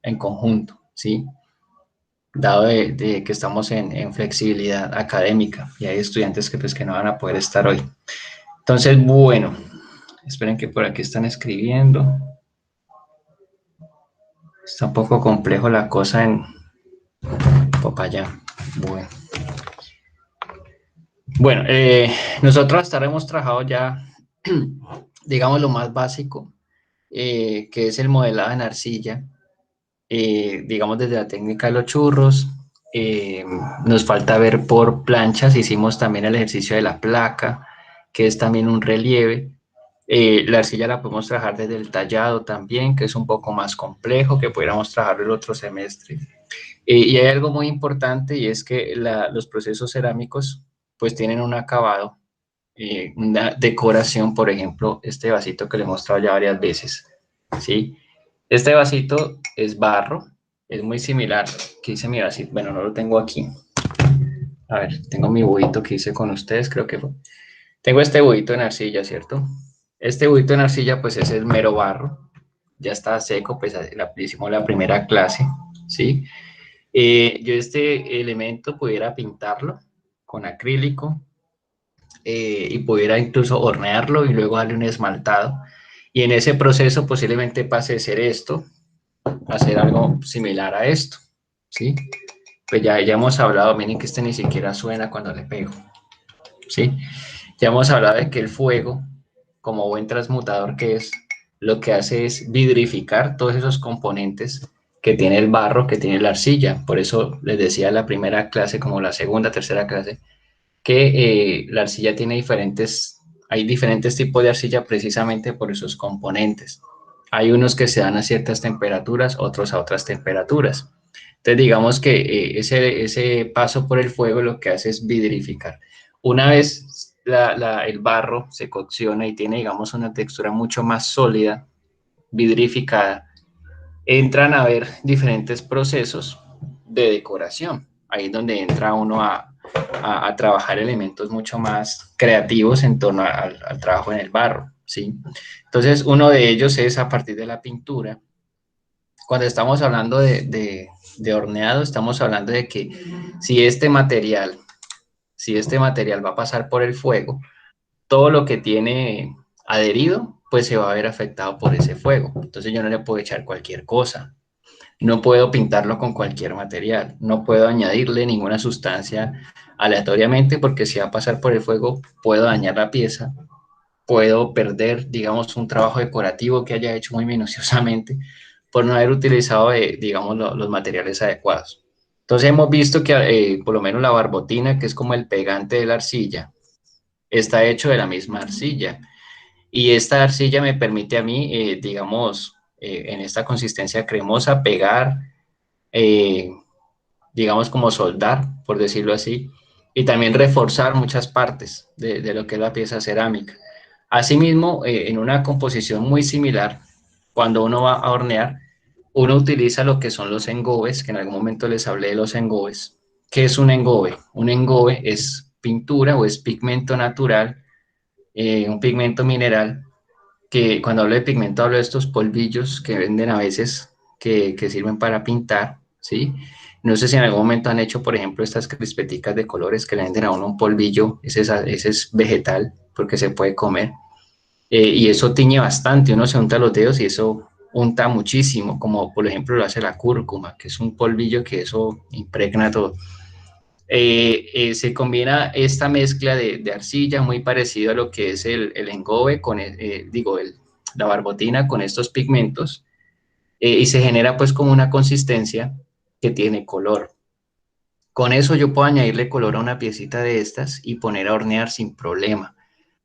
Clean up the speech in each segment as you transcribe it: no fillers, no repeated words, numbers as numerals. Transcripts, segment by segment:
en conjunto, ¿sí? Dado de que estamos en flexibilidad académica y hay estudiantes que, pues, que no van a poder estar hoy. Entonces, bueno, esperen que por aquí están escribiendo. Está un poco complejo la cosa en Popayán. Bueno, nosotros hasta ahora hemos trabajado ya, digamos, lo más básico, que es el modelado en arcilla, digamos, desde la técnica de los churros. Nos falta ver por planchas, hicimos también el ejercicio de la placa, que es también un relieve. La arcilla la podemos trabajar desde el tallado también, que es un poco más complejo, que pudiéramos trabajar el otro semestre. Y hay algo muy importante, y es que los procesos cerámicos pues tienen un acabado, una decoración. Por ejemplo, este vasito que le he mostrado ya varias veces, ¿sí? Este vasito es barro, es muy similar, que hice mi vasito, bueno, no lo tengo aquí. A ver, tengo mi buito que hice con ustedes, creo que fue. Tengo este buito en arcilla, ¿cierto? Este buito en arcilla pues es el mero barro, ya está seco, pues hicimos la primera clase, ¿sí? Yo este elemento pudiera pintarlo con acrílico, y pudiera incluso hornearlo y luego darle un esmaltado. Y en ese proceso posiblemente pase de ser esto a ser algo similar a esto, ¿sí? Pues ya hemos hablado, miren que este ni siquiera suena cuando le pego, ¿sí? Ya hemos hablado de que el fuego, como buen transmutador que es, lo que hace es vidrificar todos esos componentes que tiene el barro, que tiene la arcilla. Por eso les decía en la primera clase, como la segunda, tercera clase, que la arcilla tiene hay diferentes tipos de arcilla precisamente por esos componentes. Hay unos que se dan a ciertas temperaturas, otros a otras temperaturas. Entonces, digamos que ese paso por el fuego lo que hace es vidrificar. Una vez el barro se cocciona y tiene, digamos, una textura mucho más sólida, vidrificada, entran a ver diferentes procesos de decoración. Ahí es donde entra uno a trabajar elementos mucho más creativos en torno al trabajo en el barro, ¿sí? Entonces, uno de ellos es a partir de la pintura. Cuando estamos hablando de horneado, estamos hablando de que si este material, si este material va a pasar por el fuego, todo lo que tiene adherido, pues se va a ver afectado por ese fuego. Entonces yo no le puedo echar cualquier cosa, no puedo pintarlo con cualquier material, no puedo añadirle ninguna sustancia aleatoriamente, porque si va a pasar por el fuego puedo dañar la pieza, puedo perder, digamos, un trabajo decorativo que haya hecho muy minuciosamente por no haber utilizado, digamos, los materiales adecuados. Entonces hemos visto que por lo menos la barbotina, que es como el pegante de la arcilla, está hecho de la misma arcilla. Y esta arcilla me permite a mí, digamos, en esta consistencia cremosa, pegar, eh, digamos, como soldar, por decirlo así, y también reforzar muchas partes de lo que es la pieza cerámica. Asimismo, en una composición muy similar, cuando uno va a hornear, uno utiliza lo que son los engobes, que en algún momento les hablé de los engobes. ¿Qué es un engobe? Un engobe es pintura o es pigmento natural, un pigmento mineral, que cuando hablo de pigmento hablo de estos polvillos que venden a veces, que sirven para pintar, ¿sí? No sé si en algún momento han hecho, por ejemplo, estas crispeticas de colores que le venden a uno un polvillo, ese es vegetal porque se puede comer, y eso tiñe bastante, uno se unta los dedos y eso unta muchísimo, como por ejemplo lo hace la cúrcuma, que es un polvillo que eso impregna todo. Se combina esta mezcla de arcilla muy parecido a lo que es el engobe, la barbotina con estos pigmentos, y se genera pues como una consistencia que tiene color. Con eso yo puedo añadirle color a una piecita de estas y poner a hornear sin problema.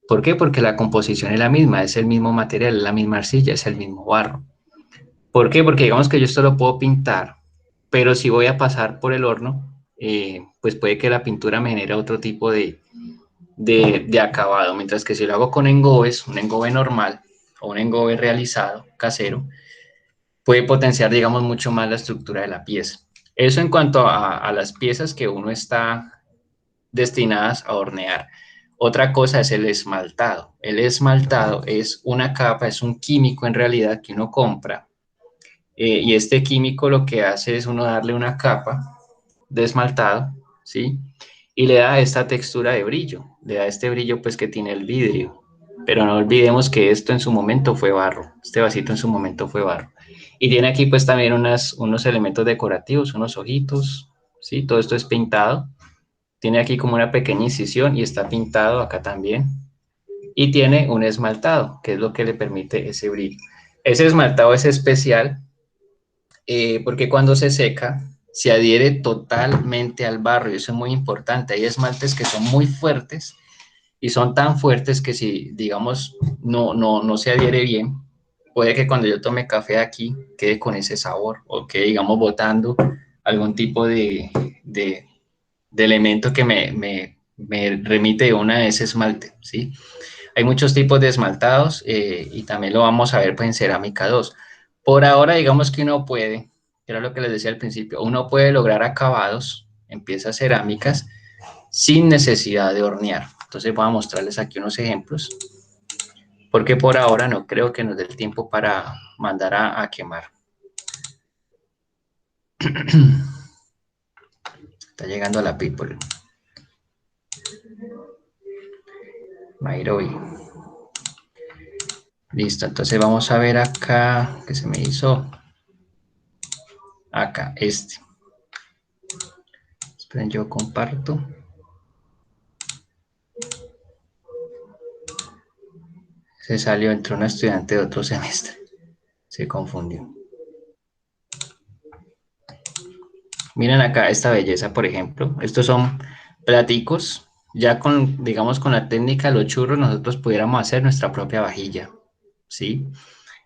¿Por qué? Porque la composición es la misma, es el mismo material, es la misma arcilla, es el mismo barro. ¿Por qué? Porque digamos que yo esto lo puedo pintar, pero si voy a pasar por el horno, pues puede que la pintura me genere otro tipo de acabado, mientras que si lo hago con engobes, un engobe normal o un engobe realizado, casero, puede potenciar, digamos, mucho más la estructura de la pieza. Eso en cuanto a las piezas que uno está destinadas a hornear. Otra cosa es el esmaltado. El esmaltado es una capa, es un químico en realidad que uno compra, y este químico lo que hace es uno darle una capa de esmaltado, ¿sí? Y le da esta textura de brillo, le da este brillo pues que tiene el vidrio. Pero no olvidemos que esto en su momento fue barro, este vasito en su momento fue barro. Y tiene aquí pues también unos elementos decorativos, unos ojitos, ¿sí? Todo esto es pintado. Tiene aquí como una pequeña incisión y está pintado acá también. Y tiene un esmaltado, que es lo que le permite ese brillo. Ese esmaltado es especial porque cuando se seca se adhiere totalmente al barro y eso es muy importante. Hay esmaltes que son muy fuertes y son tan fuertes que si, digamos, no se adhiere bien, puede que cuando yo tome café aquí quede con ese sabor o que, digamos, botando algún tipo de elemento que me remite a una de ese esmalte, ¿sí? Hay muchos tipos de esmaltados y también lo vamos a ver pues, en cerámica 2. Por ahora, digamos que uno puede, que era lo que les decía al principio, uno puede lograr acabados en piezas cerámicas sin necesidad de hornear. Entonces voy a mostrarles aquí unos ejemplos, porque por ahora no creo que nos dé el tiempo para mandar a quemar. Está llegando a la people. Nairobi. Listo, entonces vamos a ver acá, ¿qué se me hizo? Acá, este. Esperen, yo comparto. Se salió, entró un estudiante de otro semestre. Se confundió. Miren acá esta belleza, por ejemplo. Estos son platicos. Ya con, digamos, con la técnica de los churros, nosotros pudiéramos hacer nuestra propia vajilla, ¿sí?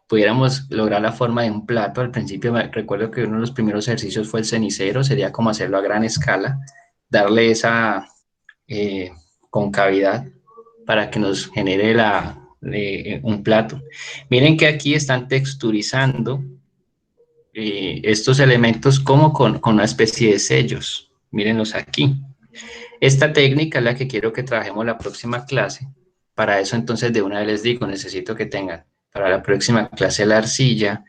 Pudiéramos lograr la forma de un plato. Al principio me recuerdo que uno de los primeros ejercicios fue el cenicero, sería como hacerlo a gran escala, darle esa eh, concavidad para que nos genere un plato. Miren que aquí están texturizando estos elementos como con una especie de sellos. Mírenlos aquí. Esta técnica es la que quiero que trabajemos la próxima clase. Para eso entonces de una vez les digo, necesito que tengan para la próxima clase la arcilla,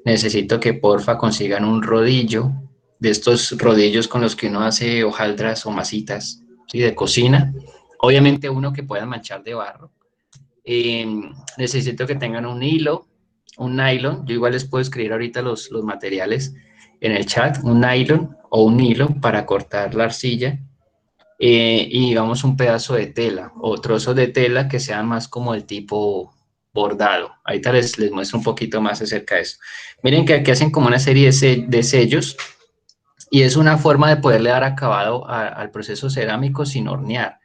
necesito que porfa consigan un rodillo, de estos rodillos con los que uno hace hojaldras o masitas, ¿sí? De cocina. Obviamente uno que pueda manchar de barro. Eh, necesito que tengan un hilo, un nylon. Yo igual les puedo escribir ahorita los materiales en el chat, un nylon o un hilo para cortar la arcilla. Y digamos un pedazo de tela o trozos de tela que sean más como el tipo bordado. Ahorita les muestro un poquito más acerca de eso. Miren que aquí hacen como una serie de sellos y es una forma de poderle dar acabado al proceso cerámico sin hornear.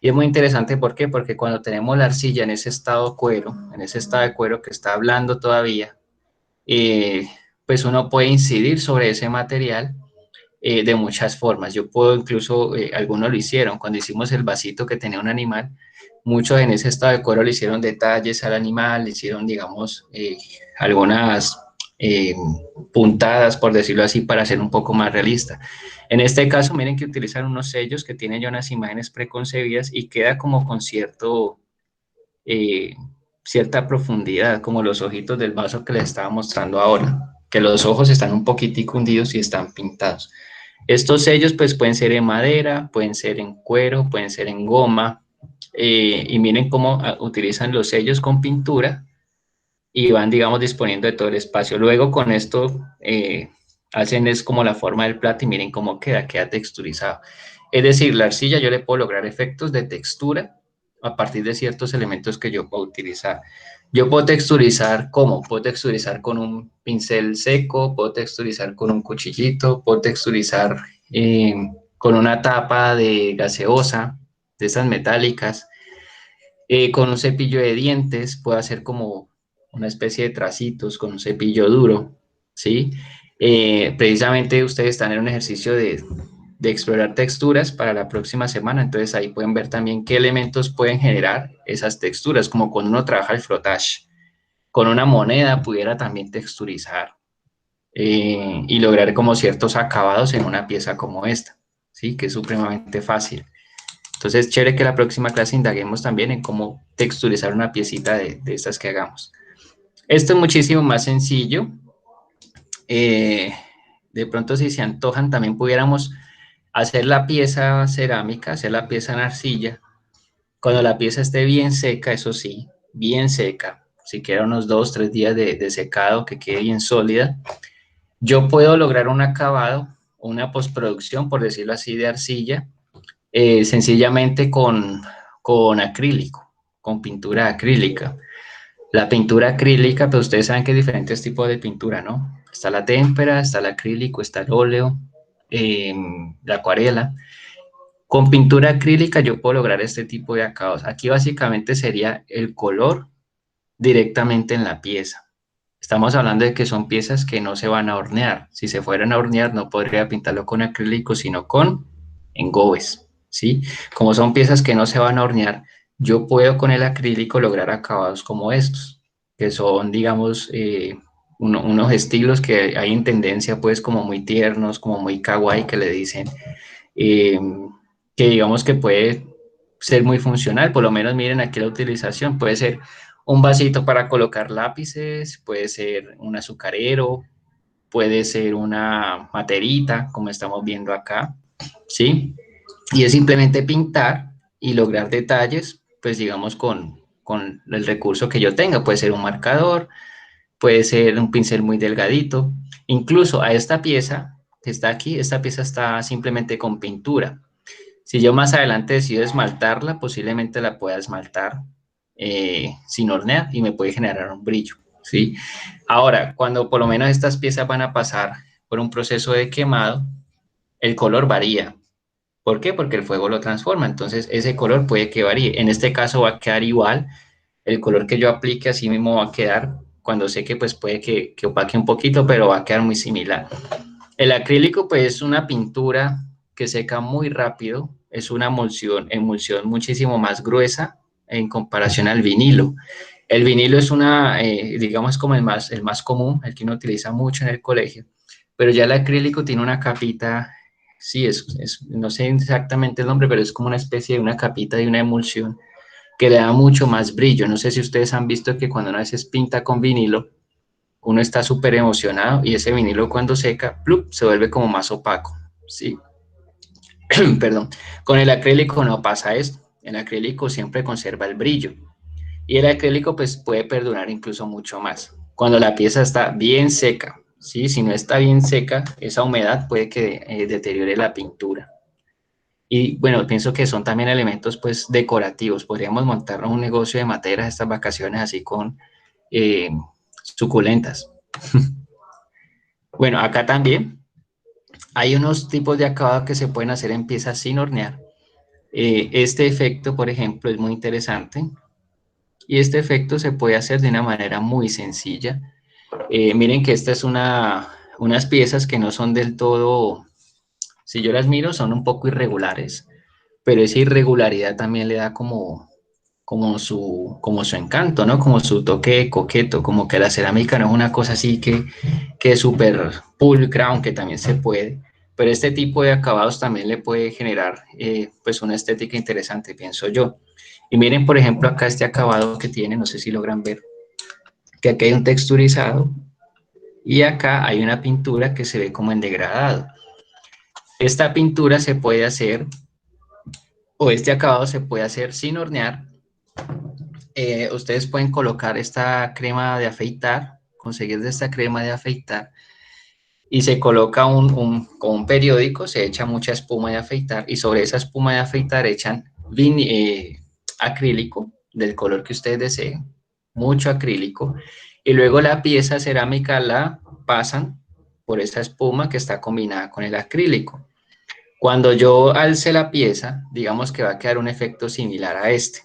Y es muy interesante, ¿por qué? Porque cuando tenemos la arcilla en ese estado cuero, en ese estado de cuero que está blando todavía, eh, pues uno puede incidir sobre ese material de muchas formas. Yo puedo incluso, algunos lo hicieron, cuando hicimos el vasito que tenía un animal, muchos en ese estado de cuero le hicieron detalles al animal, le hicieron, digamos, algunas eh, puntadas, por decirlo así, para ser un poco más realista. En este caso, miren que utilizan unos sellos que tienen ya unas imágenes preconcebidas y queda como con eh, cierta profundidad, como los ojitos del vaso que les estaba mostrando ahora, que los ojos están un poquitico hundidos y están pintados. Estos sellos pues pueden ser en madera, pueden ser en cuero, pueden ser en goma, y miren cómo utilizan los sellos con pintura y van, digamos, disponiendo de todo el espacio. Luego con esto hacen es como la forma del plato y miren cómo queda texturizado. Es decir, la arcilla yo le puedo lograr efectos de textura a partir de ciertos elementos que yo puedo utilizar. Yo puedo texturizar, ¿cómo? Puedo texturizar con un pincel seco, puedo texturizar con un cuchillito, puedo texturizar eh, con una tapa de gaseosa, de esas metálicas, con un cepillo de dientes, puedo hacer como una especie de tracitos con un cepillo duro, ¿sí? Precisamente ustedes están en un ejercicio de explorar texturas para la próxima semana, entonces ahí pueden ver también qué elementos pueden generar esas texturas, como cuando uno trabaja el frottage. Con una moneda pudiera también texturizar y lograr como ciertos acabados en una pieza como esta, ¿sí? Que es supremamente fácil. Entonces, chévere que la próxima clase indaguemos también en cómo texturizar una piecita de estas que hagamos. Esto es muchísimo más sencillo. Eh, de pronto, si se antojan, también pudiéramos hacer la pieza cerámica, hacer la pieza en arcilla. Cuando la pieza esté bien seca, eso sí, bien seca, siquiera unos 2, 3 días de secado, que quede bien sólida, yo puedo lograr un acabado, una postproducción, por decirlo así, de arcilla, sencillamente con acrílico, con pintura acrílica. La pintura acrílica, pues ustedes saben que hay diferentes tipos de pintura, ¿no? Está la témpera, está el acrílico, está el óleo, eh, la acuarela. Con pintura acrílica yo puedo lograr este tipo de acabados. Aquí básicamente sería el color directamente en la pieza. Estamos hablando de que son piezas que no se van a hornear. Si se fueran a hornear, no podría pintarlo con acrílico, sino con engobes, ¿sí? Como son piezas que no se van a hornear, yo puedo con el acrílico lograr acabados como estos, que son, digamos, unos estilos que hay en tendencia, pues, como muy tiernos, como muy kawaii, que le dicen, eh, que digamos que puede ser muy funcional. Por lo menos miren aquí la utilización, puede ser un vasito para colocar lápices, puede ser un azucarero, puede ser una materita, como estamos viendo acá, ¿sí? Y es simplemente pintar y lograr detalles, pues digamos con el recurso que yo tenga, puede ser un marcador, puede ser un pincel muy delgadito, incluso a esta pieza que está aquí, esta pieza está simplemente con pintura. Si yo más adelante decido esmaltarla, posiblemente la pueda esmaltar sin hornear y me puede generar un brillo, ¿sí? Ahora, cuando por lo menos estas piezas van a pasar por un proceso de quemado, el color varía. ¿Por qué? Porque el fuego lo transforma, entonces ese color puede que varíe. En este caso va a quedar igual, el color que yo aplique así mismo va a quedar, cuando sé que pues puede que opaque un poquito, pero va a quedar muy similar. El acrílico, pues, es una pintura que seca muy rápido, es una emulsión muchísimo más gruesa en comparación al vinilo. El vinilo es digamos, como el más común, el que uno utiliza mucho en el colegio, pero ya el acrílico tiene una capita, sí, no sé exactamente el nombre, pero es como una especie de una capita de una emulsión que le da mucho más brillo. No sé si ustedes han visto que cuando uno a veces pinta con vinilo, uno está súper emocionado y ese vinilo cuando seca, ¡plup!, se vuelve como más opaco, ¿sí? Perdón. Con el acrílico no pasa esto. El acrílico siempre conserva el brillo y el acrílico pues puede perdurar incluso mucho más. Cuando la pieza está bien seca, ¿sí? Si no está bien seca, esa humedad puede que deteriore la pintura. Y bueno, pienso que son también elementos pues decorativos. Podríamos montar un negocio de materas estas vacaciones así con eh, suculentas. Bueno, acá también hay unos tipos de acabado que se pueden hacer en piezas sin hornear. Este efecto, por ejemplo, es muy interesante y este efecto se puede hacer de una manera muy sencilla. Miren que esta es unas piezas que no son del todo, si yo las miro, son un poco irregulares, pero esa irregularidad también le da como su encanto, ¿no? Como su toque coqueto, como que la cerámica no es una cosa así que es súper pulcra, aunque también se puede, pero este tipo de acabados también le puede generar pues una estética interesante, pienso yo. Y miren, por ejemplo, acá este acabado que tiene, no sé si logran ver, que aquí hay un texturizado y acá hay una pintura que se ve como en degradado. Esta pintura se puede hacer, o este acabado se puede hacer sin hornear. Ustedes pueden colocar esta crema de afeitar, conseguir de esta crema de afeitar, y se coloca con un periódico, se echa mucha espuma de afeitar, y sobre esa espuma de afeitar echan acrílico del color que ustedes deseen, mucho acrílico, y luego la pieza cerámica la pasan por esa espuma que está combinada con el acrílico. Cuando yo alce la pieza, digamos que va a quedar un efecto similar a este.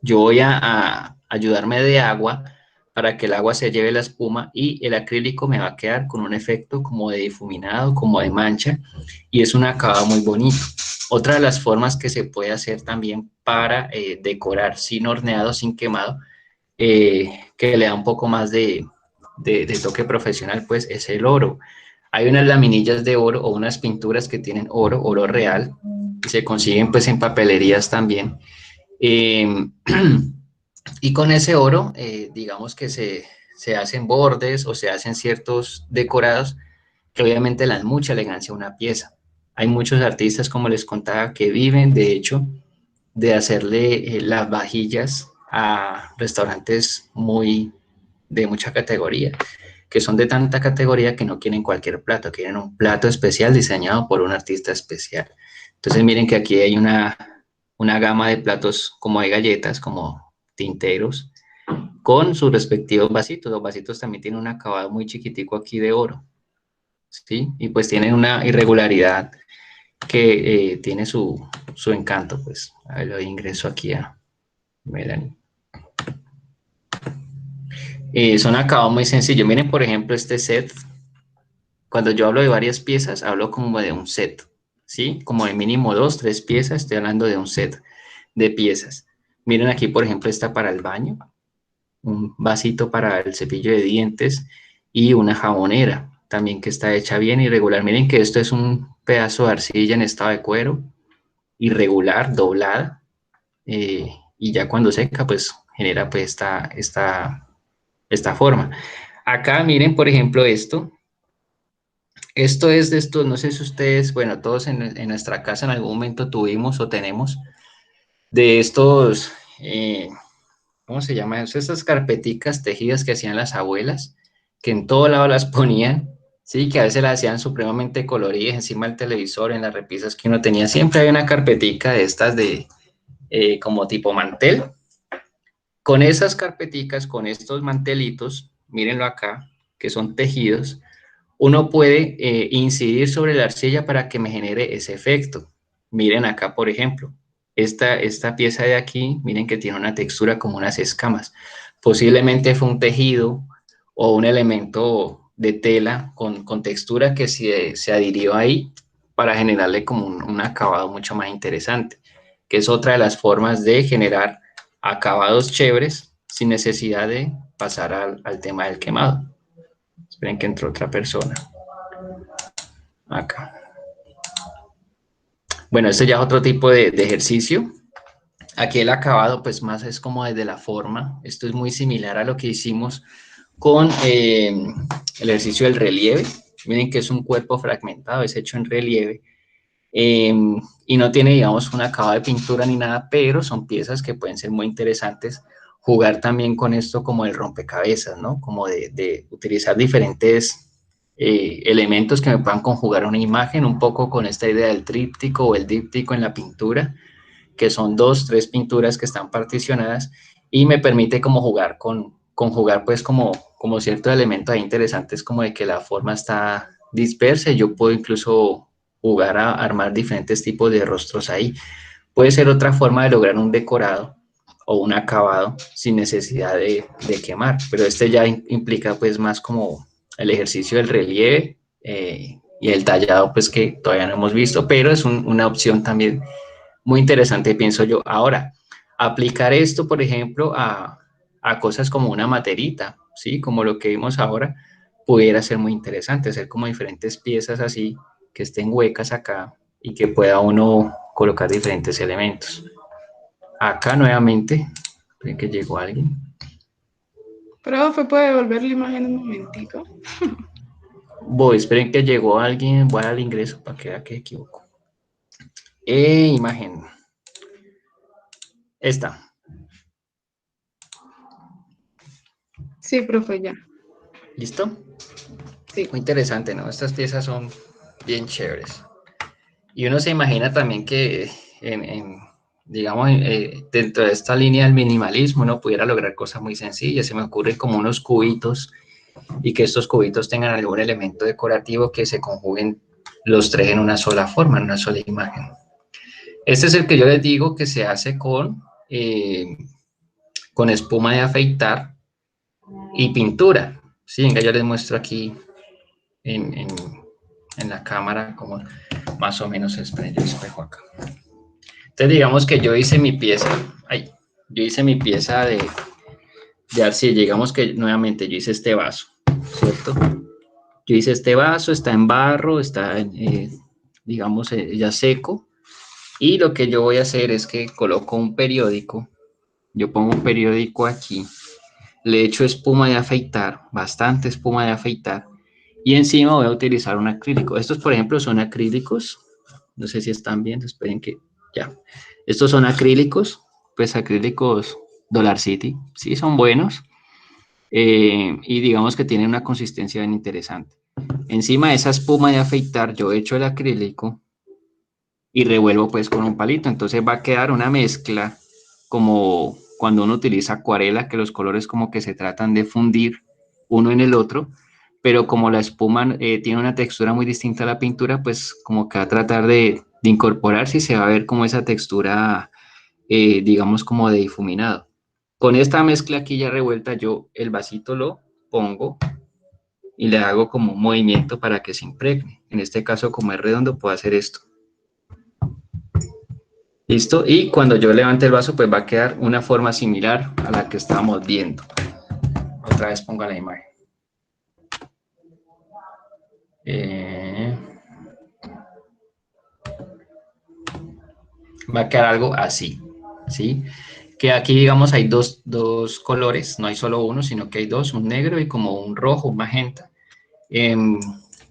Yo voy a ayudarme de agua para que el agua se lleve la espuma y el acrílico me va a quedar con un efecto como de difuminado, como de mancha, y es un acabado muy bonito. Otra de las formas que se puede hacer también para decorar sin horneado, sin quemado, que le da un poco más de toque profesional, pues es el oro. Hay unas laminillas de oro o unas pinturas que tienen oro real, y se consiguen pues en papelerías también. Eh, y con ese oro, digamos que se hacen bordes o se hacen ciertos decorados que obviamente le dan mucha elegancia a una pieza. Hay muchos artistas, como les contaba, que viven, de hecho, de hacerle las vajillas a restaurantes de mucha categoría, que son de tanta categoría que no quieren cualquier plato, quieren un plato especial diseñado por un artista especial. Entonces miren que aquí hay una gama de platos como de galletas, como tinteros, con sus respectivos vasitos. Los vasitos también tienen un acabado muy chiquitico aquí de oro, ¿sí? Y pues tienen una irregularidad que tiene su encanto, pues. A ver, lo ingreso aquí a Melanie. Son acabados muy sencillos. Miren, por ejemplo, este set. Cuando yo hablo de varias piezas, hablo como de un set, ¿sí? Como de mínimo dos, tres piezas, estoy hablando de un set de piezas. Miren aquí, por ejemplo, está para el baño, un vasito para el cepillo de dientes y una jabonera, también que está hecha bien irregular. Miren que esto es un pedazo de arcilla en estado de cuero, irregular, doblada, y ya cuando seca, pues genera pues esta forma. Acá miren, por ejemplo, esto es de estos, no sé si ustedes, bueno, todos en nuestra casa en algún momento tuvimos o tenemos de estos, ¿cómo se llama eso? Esas carpeticas tejidas que hacían las abuelas, que en todo lado las ponían, sí, que a veces las hacían supremamente coloridas encima del televisor, en las repisas que uno tenía. Siempre hay una carpetica de estas de, como tipo mantel. Con esas carpeticas, con estos mantelitos, mírenlo acá, que son tejidos, uno puede incidir sobre la arcilla para que me genere ese efecto. Miren acá, por ejemplo, esta pieza de aquí, miren que tiene una textura como unas escamas. Posiblemente fue un tejido o un elemento de tela con textura que se adhirió ahí para generarle como un acabado mucho más interesante, que es otra de las formas de generar acabados chéveres sin necesidad de pasar al tema del quemado. Esperen que entró otra persona. Acá. Bueno, este ya es otro tipo de ejercicio. Aquí el acabado, pues más es como desde la forma. Esto es muy similar a lo que hicimos con el ejercicio del relieve. Miren que es un cuerpo fragmentado, es hecho en relieve. Eh, y no tiene, digamos, un acabado de pintura ni nada, pero son piezas que pueden ser muy interesantes. Jugar también con esto como el rompecabezas, ¿no? Como de utilizar diferentes elementos que me puedan conjugar una imagen, un poco con esta idea del tríptico o el díptico en la pintura, que son dos, tres pinturas que están particionadas y me permite como jugar con jugar pues como ciertos elementos ahí interesantes como de que la forma está dispersa y yo puedo incluso jugar a armar diferentes tipos de rostros ahí. Puede ser otra forma de lograr un decorado o un acabado sin necesidad de quemar, pero este ya implica pues más como el ejercicio del relieve y el tallado pues que todavía no hemos visto, pero es una opción también muy interesante, pienso yo. Ahora, aplicar esto, por ejemplo, a cosas como una materita, ¿sí? Como lo que vimos ahora, pudiera ser muy interesante, hacer como diferentes piezas así, que estén huecas acá y que pueda uno colocar diferentes elementos. Acá nuevamente, creo que llegó alguien. Profe, ¿puede devolver la imagen un momentico? Esperen que llegó alguien, voy al ingreso para que vea que equivoco. Imagen. Esta. Sí, profe, ya. ¿Listo? Sí. Muy interesante, ¿no? Estas piezas son bien chéveres. Y uno se imagina también que digamos, dentro de esta línea del minimalismo uno pudiera lograr cosas muy sencillas. Se me ocurre como unos cubitos y que estos cubitos tengan algún elemento decorativo que se conjuguen los tres en una sola forma, en una sola imagen. Este es el que yo les digo que se hace con espuma de afeitar y pintura. Sí, venga, yo les muestro aquí en, en, en la cámara como más o menos es, yo espejo acá. Entonces digamos que yo hice mi pieza, yo hice mi pieza de arcilla, digamos que nuevamente yo hice este vaso, ¿cierto? Yo hice este vaso, está en barro, está, digamos, ya seco, y lo que yo voy a hacer es que coloco un periódico, yo pongo un periódico aquí, le echo espuma de afeitar, bastante espuma de afeitar, y encima voy a utilizar un acrílico. Estos, por ejemplo, son acrílicos. No sé si están viendo, esperen que ya. Estos son acrílicos, pues acrílicos Dollar City, sí, son buenos. Y digamos que tienen una consistencia bien interesante. Encima de esa espuma de afeitar, yo echo el acrílico y revuelvo pues con un palito. Entonces va a quedar una mezcla como cuando uno utiliza acuarela, que los colores como que se tratan de fundir uno en el otro, pero como la espuma tiene una textura muy distinta a la pintura, pues como que va a tratar de incorporarse y se va a ver como esa textura, digamos, como de difuminado. Con esta mezcla aquí ya revuelta, yo el vasito lo pongo y le hago como un movimiento para que se impregne. En este caso, como es redondo, puedo hacer esto. ¿Listo? Y cuando yo levante el vaso, pues va a quedar una forma similar a la que estábamos viendo. Otra vez pongo la imagen. Va a quedar algo así, ¿sí? Que aquí, digamos, hay dos colores, no hay solo uno, sino que hay dos, un negro y como un rojo, un magenta. Eh,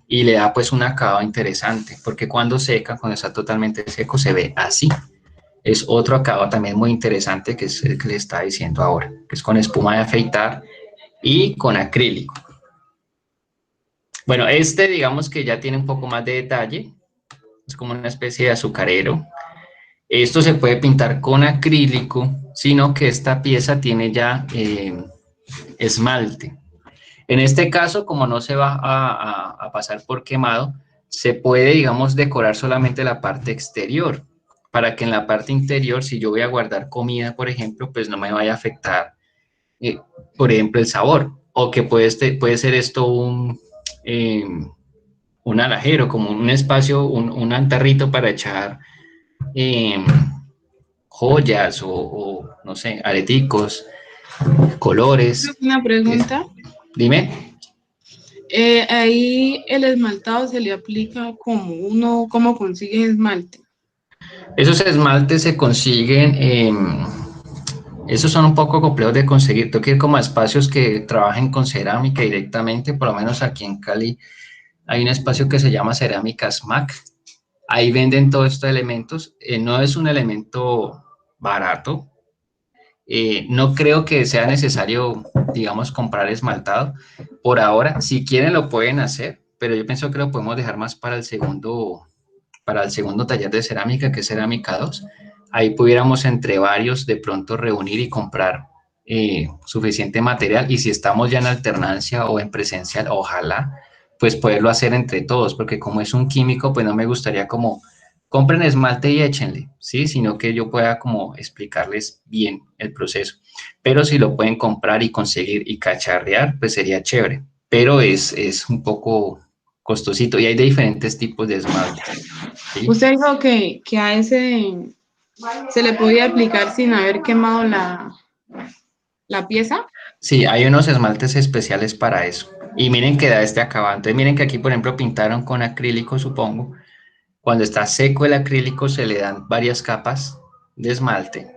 y le da pues un acabado interesante, porque cuando seca, cuando está totalmente seco, se ve así. Es otro acabado también muy interesante, que es el que le está diciendo ahora, que es con espuma de afeitar y con acrílico. Bueno, este digamos que ya tiene un poco más de detalle, es como una especie de azucarero. Esto se puede pintar con acrílico, sino que esta pieza tiene ya esmalte. En este caso, como no se va a pasar por quemado, se puede, digamos, decorar solamente la parte exterior, para que en la parte interior, si yo voy a guardar comida, por ejemplo, pues no me vaya a afectar, eh, por ejemplo, el sabor, o que puede ser esto un alajero, como un espacio, un antarrito para echar eh, joyas no sé, areticos, colores. Una pregunta. Dime. Ahí el esmaltado se le aplica como uno, ¿cómo consigue esmalte? Esos esmaltes se consiguen, esos son un poco complejos de conseguir. Tengo que ir como a espacios que trabajen con cerámica directamente, por lo menos aquí en Cali hay un espacio que se llama Cerámicas MAC. Ahí venden todos estos elementos. No es un elemento barato. No creo que sea necesario, digamos, comprar esmaltado. Por ahora, si quieren lo pueden hacer, pero yo pienso que lo podemos dejar más para el segundo taller de cerámica, que es Cerámica 2. Ahí pudiéramos entre varios de pronto reunir y comprar suficiente material, y si estamos ya en alternancia o en presencial, ojalá, pues poderlo hacer entre todos, porque como es un químico, pues no me gustaría como compren esmalte y échenle, ¿sí? Sino que yo pueda como explicarles bien el proceso. Pero si lo pueden comprar y conseguir y cacharrear, pues sería chévere. Pero es un poco costosito y hay de diferentes tipos de esmalte, ¿sí? Usted dijo que a ese se le podía aplicar sin haber quemado la pieza. Sí, hay unos esmaltes especiales para eso. Y miren que da este acabado. Entonces miren que aquí, por ejemplo, pintaron con acrílico, supongo. Cuando está seco el acrílico se le dan varias capas de esmalte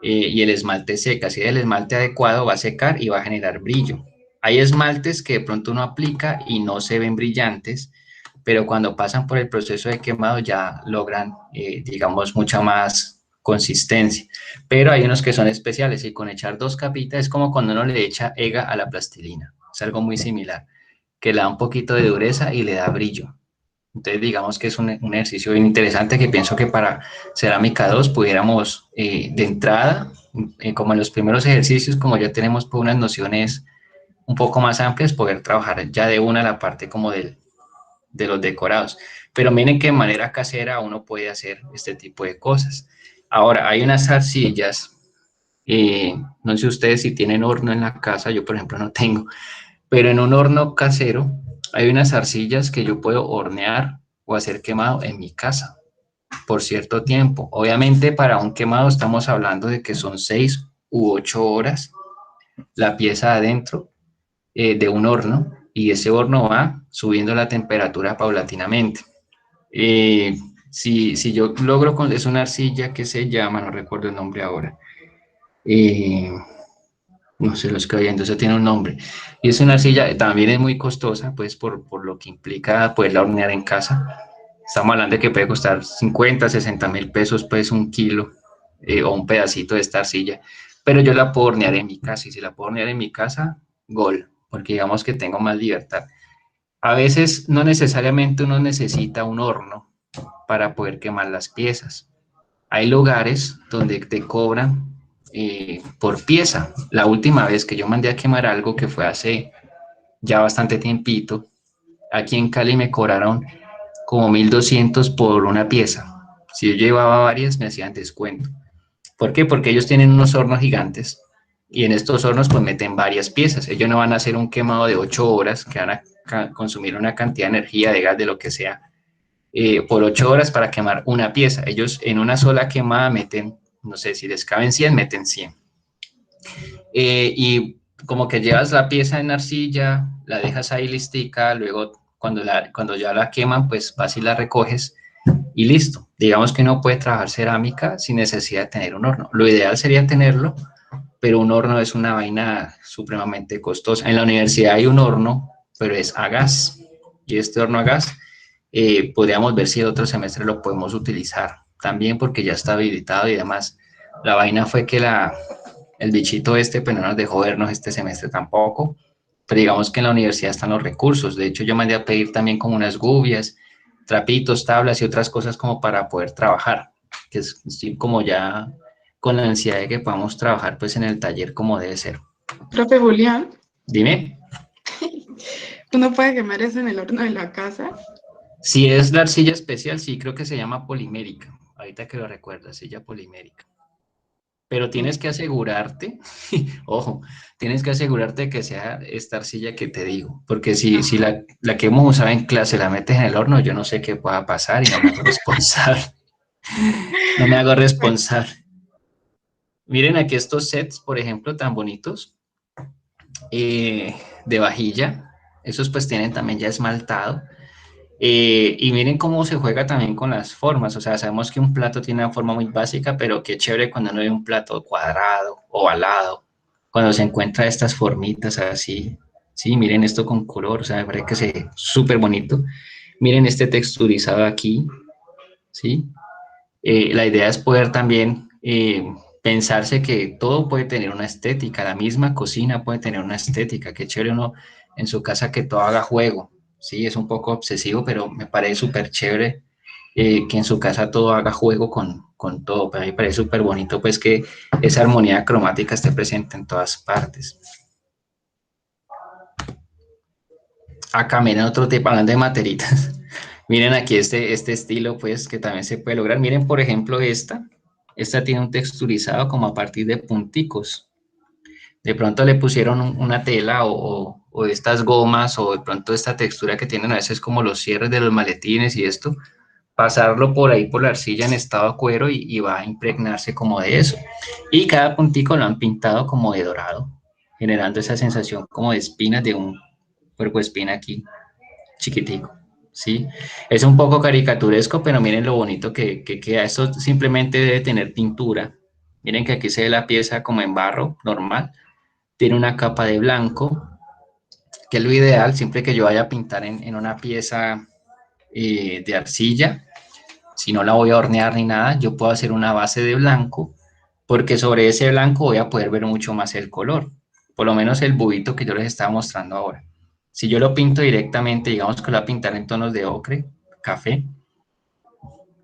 y el esmalte seca. Si el esmalte adecuado va a secar y va a generar brillo. Hay esmaltes que de pronto uno aplica y no se ven brillantes, pero cuando pasan por el proceso de quemado ya logran, digamos, mucha más consistencia. Pero hay unos que son especiales y con echar dos capitas es como cuando uno le echa ega a la plastilina. Es algo muy similar, que le da un poquito de dureza y le da brillo. Entonces, digamos que es un ejercicio bien interesante que pienso que para Cerámica 2 pudiéramos, de entrada, como en los primeros ejercicios, como ya tenemos pues, unas nociones un poco más amplias, poder trabajar ya de una la parte como de los decorados. Pero miren que de manera casera uno puede hacer este tipo de cosas. Ahora, hay unas arcillas, no sé ustedes si tienen horno en la casa, yo por ejemplo no tengo, pero en un horno casero hay unas arcillas que yo puedo hornear o hacer quemado en mi casa por cierto tiempo. Obviamente para un quemado estamos hablando de que son 6 u 8 horas la pieza adentro de un horno y ese horno va subiendo la temperatura paulatinamente. Eh, si yo logro con es una arcilla que se llama, no recuerdo el nombre ahora, eh, No sé, lo estoy viendo, eso tiene un nombre. Y es una arcilla, también es muy costosa, pues por lo que implica poderla hornear en casa. Estamos hablando de que puede costar 50, 60.000 pesos, pues un kilo o un pedacito de esta arcilla. Pero yo la puedo hornear en mi casa y si la puedo hornear en mi casa, gol, porque digamos que tengo más libertad. A veces no necesariamente uno necesita un horno para poder quemar las piezas. Hay lugares donde te cobran por pieza. La última vez que yo mandé a quemar algo, que fue hace ya bastante tiempito, aquí en Cali me cobraron como 1.200 por una pieza. Si yo llevaba varias, me hacían descuento. ¿Por qué? Porque ellos tienen unos hornos gigantes y en estos hornos pues meten varias piezas. Ellos no van a hacer un quemado de 8 horas que van a consumir una cantidad de energía, de gas, de lo que sea, por 8 horas para quemar una pieza. Ellos en una sola quemada meten, no sé, si les caben 100, meten 100. Y como que llevas la pieza en arcilla, la dejas ahí listica, luego cuando ya la queman, pues vas y la recoges y listo. Digamos que uno puede trabajar cerámica sin necesidad de tener un horno. Lo ideal sería tenerlo, pero un horno es una vaina supremamente costosa. En la universidad hay un horno, pero es a gas. Y este horno a gas, podríamos ver si el otro semestre lo podemos utilizar también porque ya está habilitado y demás. La vaina fue que el bichito este pues no nos dejó vernos este semestre tampoco, pero digamos que en la universidad están los recursos. De hecho, yo mandé a pedir también como unas gubias, trapitos, tablas y otras cosas como para poder trabajar, que estoy como ya con la ansiedad de que podamos trabajar pues en el taller como debe ser. Profe Julián, Dime, ¿uno puede quemar eso en el horno de la casa? si es la arcilla especial, sí, creo que se llama polimérica, ahorita que lo recuerdo, arcilla polimérica. Pero tienes que asegurarte, ojo, tienes que asegurarte que sea esta arcilla que te digo, porque si Ajá. la que hemos usado en clase la metes en el horno, yo no sé qué pueda pasar y no me hago responsable, no me hago Bueno, responsable. Miren aquí estos sets, por ejemplo, tan bonitos, de vajilla, esos pues tienen también ya esmaltado, y miren cómo se juega también con las formas. O sea, sabemos que un plato tiene una forma muy básica, pero qué chévere cuando uno ve un plato cuadrado, ovalado, cuando se encuentra estas formitas así. Sí, miren esto con color, o sea, me parece que se ve súper bonito. Miren este texturizado aquí, ¿sí? La idea es poder también pensarse que todo puede tener una estética, la misma cocina puede tener una estética, qué chévere uno en su casa que todo haga juego, sí, es un poco obsesivo, pero me parece súper chévere que en su casa todo haga juego con todo, pero a mí me parece súper bonito pues que esa armonía cromática esté presente en todas partes. Acá miren otro tipo, hablando de materitas, miren aquí este estilo pues que también se puede lograr, miren por ejemplo esta tiene un texturizado como a partir de punticos. De pronto le pusieron una tela o estas gomas o de pronto esta textura que tienen a veces como los cierres de los maletines y esto, pasarlo por ahí por la arcilla en estado de cuero y va a impregnarse como de eso. Y cada puntico lo han pintado como de dorado, generando esa sensación como de espinas de un cuerpo de espina aquí chiquitico. ¿Sí? Es un poco caricaturesco, pero miren lo bonito que queda. Esto simplemente debe tener pintura. Miren que aquí se ve la pieza como en barro normal. Tiene una capa de blanco, que es lo ideal, siempre que yo vaya a pintar en una pieza de arcilla. Si no la voy a hornear ni nada, yo puedo hacer una base de blanco, porque sobre ese blanco voy a poder ver mucho más el color. Por lo menos el bubito que yo les estaba mostrando ahora. Si yo lo pinto directamente, digamos que lo voy a pintar en tonos de ocre, café,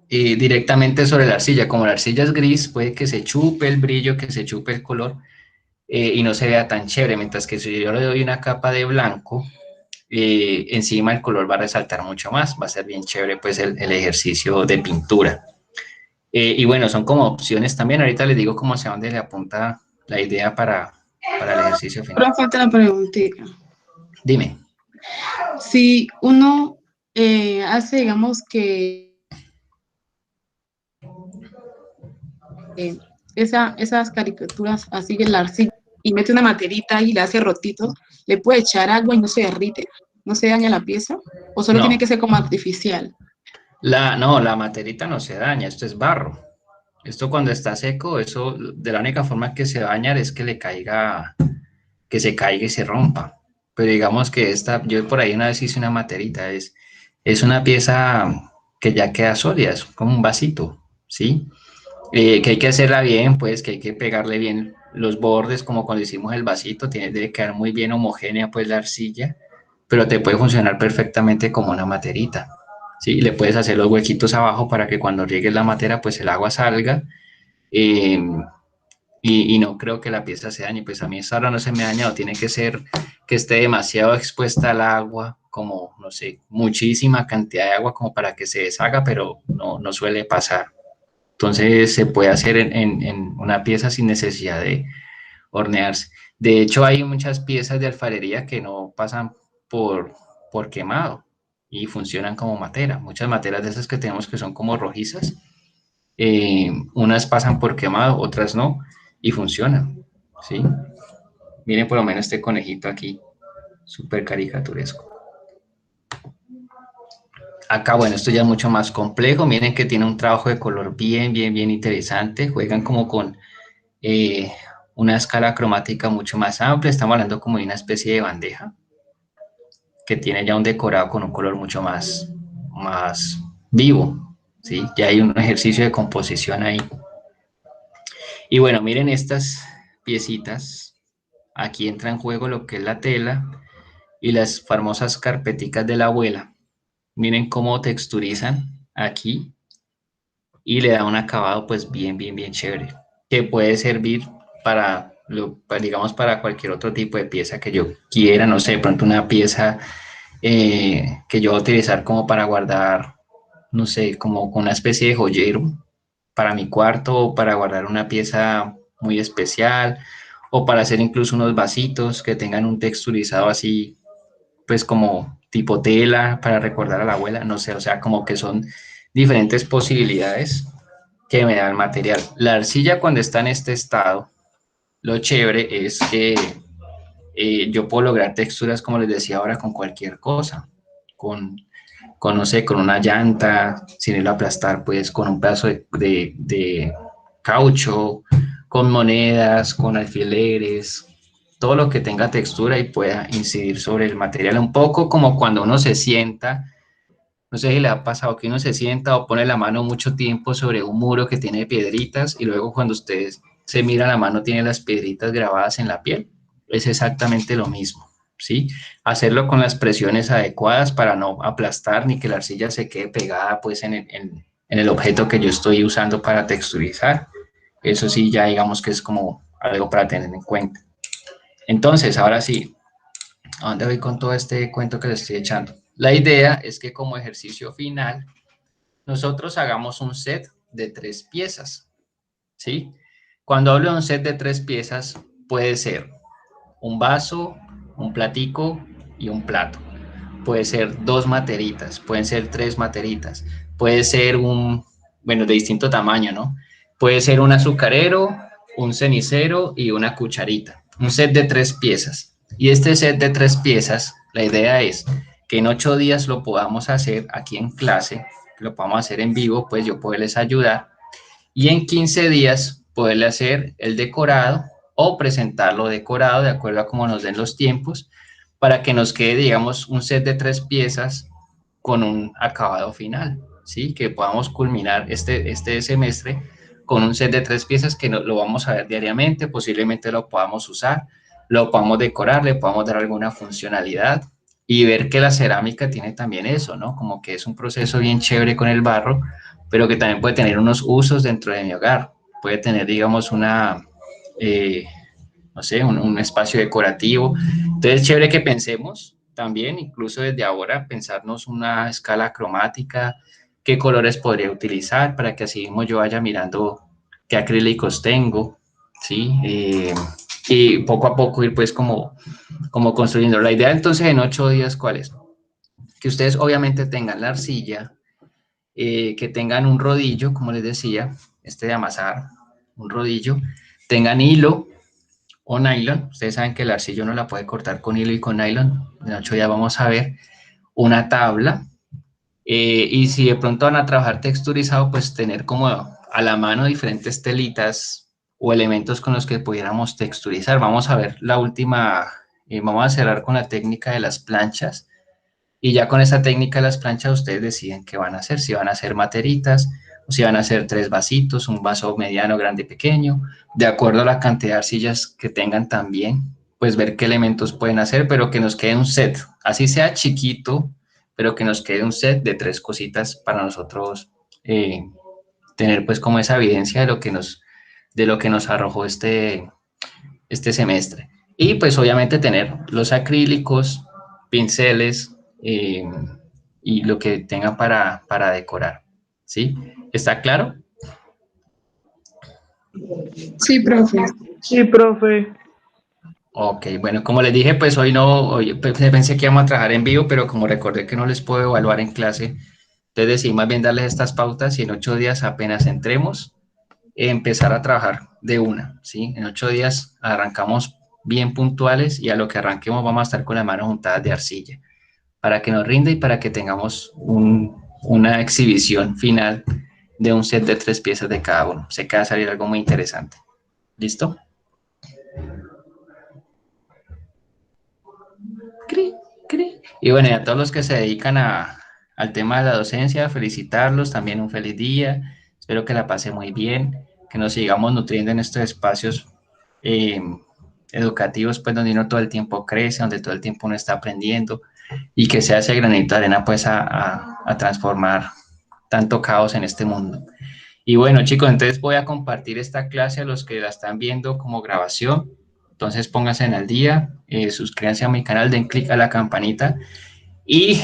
directamente sobre la arcilla. Como la arcilla es gris, puede que se chupe el brillo, que se chupe el color y no se vea tan chévere. Mientras que si yo le doy una capa de blanco, encima el color va a resaltar mucho más. Va a ser bien chévere pues el ejercicio de pintura. Y bueno, son como opciones también. Ahorita les digo cómo hacia dónde le apunta la idea para el ejercicio final. profe, otra preguntita. Dime. Si uno hace, digamos que eh, esas caricaturas así en la arcilla y mete una materita y le hace rotitos, le puede echar agua y no se derrite, no se daña la pieza, o solo tiene No, que ser como artificial. no, la materita no se daña, esto es barro. Esto cuando está seco, eso de la única forma que se va a dañar es que le caiga. que se caiga y se rompa. Pero digamos que esta, yo por ahí una vez hice una materita, es una pieza que ya queda sólida, es como un vasito, ¿sí? Que hay que hacerla bien, pues que hay que pegarle bien los bordes, como cuando hicimos el vasito, debe quedar muy bien homogénea pues la arcilla, pero te puede funcionar perfectamente como una materita, ¿sí? Le puedes hacer los huequitos abajo para que cuando riegues la matera pues el agua salga, eh, y no creo que la pieza se dañe, pues a mí esta ahora no se me ha dañado, tiene que ser que esté demasiado expuesta al agua, como, no sé, muchísima cantidad de agua como para que se deshaga, pero no suele pasar. Entonces se puede hacer en una pieza sin necesidad de hornearse. De hecho, hay muchas piezas de alfarería que no pasan por quemado y funcionan como matera. Muchas materas de esas que tenemos que son como rojizas, unas pasan por quemado, otras no, y funcionan, ¿sí? Miren por lo menos este conejito aquí, súper caricaturesco. Acá, bueno, esto ya es mucho más complejo. Miren que tiene un trabajo de color bien interesante. Juegan como con eh, una escala cromática mucho más amplia. Estamos hablando como de una especie de bandeja que tiene ya un decorado con un color mucho más vivo, ¿sí? Ya hay un ejercicio de composición ahí. Y bueno, miren estas piecitas. Aquí entra en juego lo que es la tela y las famosas carpeticas de la abuela. Miren cómo texturizan aquí y le da un acabado pues bien chévere, que puede servir digamos, para cualquier otro tipo de pieza que yo quiera, no sé, de pronto una pieza que yo voy a utilizar como para guardar, no sé, como una especie de joyero para mi cuarto o para guardar una pieza muy especial o para hacer incluso unos vasitos que tengan un texturizado así, pues como tipo tela para recordar a la abuela, no sé, o sea, como que son diferentes posibilidades que me da el material. La arcilla cuando está en este estado, lo chévere es que yo puedo lograr texturas, como les decía ahora, con cualquier cosa, con, no sé, con una llanta, sin el aplastar, pues con un pedazo de caucho, con monedas, con alfileres, todo lo que tenga textura y pueda incidir sobre el material, un poco como cuando uno se sienta, no sé si le ha pasado que uno se sienta o pone la mano mucho tiempo sobre un muro que tiene piedritas y luego cuando ustedes se mira la mano tiene las piedritas grabadas en la piel. Es exactamente lo mismo, ¿sí? Hacerlo con las presiones adecuadas para no aplastar ni que la arcilla se quede pegada pues en el objeto que yo estoy usando para texturizar. Eso sí, ya digamos que es como algo para tener en cuenta. Entonces, ahora sí, ¿a dónde voy con todo este cuento que le estoy echando? La idea es que como ejercicio final, nosotros hagamos un set de 3 piezas, ¿sí? Cuando hablo de un set de 3 piezas, puede ser un vaso, un platico y un plato. Puede ser 2 materitas, pueden ser 3 materitas, puede ser bueno, de distinto tamaño, ¿no? Puede ser un azucarero, un cenicero y una cucharita. Un set de 3 piezas. Y este set de 3 piezas, la idea es que en 8 días lo podamos hacer aquí en clase, lo podamos hacer en vivo, pues yo poderles ayudar. Y en 15 días poderle hacer el decorado o presentarlo decorado de acuerdo a cómo nos den los tiempos para que nos quede, digamos, un set de 3 piezas con un acabado final, ¿sí? Que podamos culminar este semestre con un set de 3 piezas que lo vamos a ver diariamente, posiblemente lo podamos usar, lo podamos decorar, le podamos dar alguna funcionalidad y ver que la cerámica tiene también eso, ¿no? Como que es un proceso bien chévere con el barro, pero que también puede tener unos usos dentro de mi hogar. Puede tener, digamos, no sé, un espacio decorativo. Entonces, es chévere que pensemos también, incluso desde ahora, pensarnos una escala cromática, qué colores podría utilizar para que así mismo yo vaya mirando qué acrílicos tengo, ¿sí? Y poco a poco ir pues como construyendo. La idea entonces en 8 días, ¿cuál es? Que ustedes obviamente tengan la arcilla, que tengan un rodillo, como les decía, de amasar, un rodillo, tengan hilo o nylon. Ustedes saben que el arcillo no la puede cortar con hilo y con nylon. En 8 días vamos a ver una tabla. Y si de pronto van a trabajar texturizado, pues tener como a la mano diferentes telitas o elementos con los que pudiéramos texturizar. Vamos a ver la última, vamos a cerrar con la técnica de las planchas, y ya con esa técnica de las planchas ustedes deciden qué van a hacer, si van a hacer materitas, o si van a hacer 3 vasitos, un vaso mediano, grande, pequeño, de acuerdo a la cantidad de arcillas que tengan también, pues ver qué elementos pueden hacer, pero que nos quede un set, así sea chiquito, pero que nos quede un set de 3 cositas para nosotros tener pues como esa evidencia de lo que nos arrojó este semestre. Y pues obviamente tener los acrílicos, pinceles y lo que tengan para decorar, ¿sí? ¿Está claro? Sí, profe. Sí, profe. Ok, bueno, como les dije, pues hoy no, hoy pensé que íbamos a trabajar en vivo, pero como recordé que no les puedo evaluar en clase, entonces decidí más bien darles estas pautas y en 8 días apenas entremos, empezar a trabajar de una, ¿sí? En 8 días arrancamos bien puntuales y a lo que arranquemos vamos a estar con las manos juntadas de arcilla, para que nos rinda y para que tengamos una exhibición final de un set de 3 piezas de cada uno. Sé que va a salir algo muy interesante. ¿Listo? Y bueno, y a todos los que se dedican al tema de la docencia, felicitarlos, también un feliz día, espero que la pase muy bien, que nos sigamos nutriendo en estos espacios eh, educativos, pues donde uno todo el tiempo crece, donde todo el tiempo uno está aprendiendo, y que sea ese granito de arena pues a transformar tanto caos en este mundo. Y bueno, chicos, entonces voy a compartir esta clase a los que la están viendo como grabación. Entonces pónganse en al día, suscríbanse a mi canal, den clic a la campanita y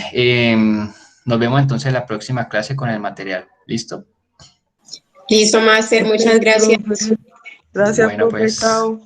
nos vemos entonces en la próxima clase con el material. ¿Listo? Listo, máster, muchas gracias. Profe. Gracias, Bueno, profe. pues Chao.